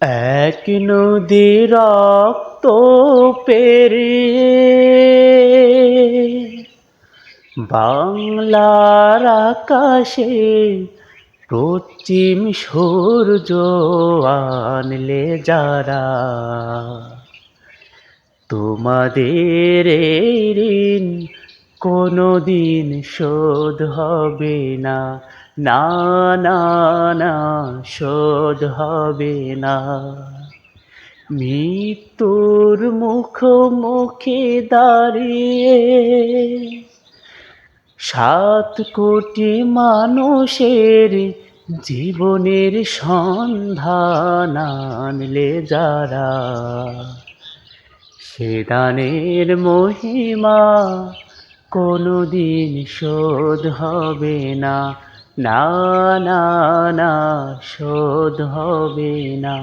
এক নদী রক্ত পেরিয়ে বাংলার আকাশে পশ্চিম সূর্য আনলে যারা, তোমাদের এই ঋণ কোনোদিন শোধ হবে না, না না না শোধ হবে না। মৃত্যুর মুখোমুখি দাঁড়িয়ে 7 কোটি মানুষের জীবনের সন্ধান আনলে যারা, সে দানের মহিমা কোনোদিন শোধ হবে না, না না না শোধ হবে না।